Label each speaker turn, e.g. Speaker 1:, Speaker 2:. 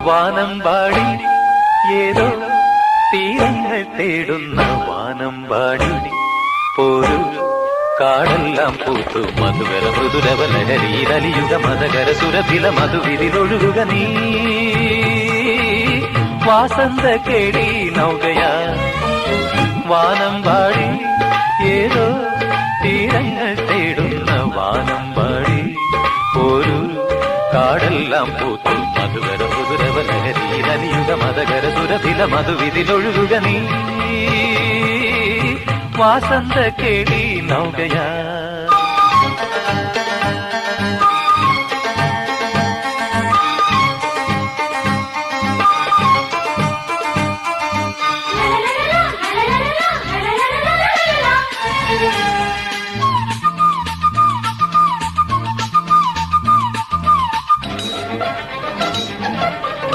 Speaker 1: വാനമ്പാടി ഏതോ തീരങ്ങൾ തേടുന്ന വാനമ്പാടി പോരു കാടെല്ലാം പൂത്തു മധുകര മൃദുരവലഹരിയിലലിയുക മതകര സുരഭില മധുവിരിലൊഴുകുക നീ വാസന്ത കേളി നൗകയാ വാനമ്പാടി ഏതോ തീരങ്ങൾ തേടുന്ന വാനമ്പാടി ഒരു കാടെല്ലാം പൂത്തു മധുകര മധുരവലഹരിയിലലിയുക മതകര സുരഭില മധുവിരിലൊഴുകുക നീ വാസന്ത കേളി നൗകയാ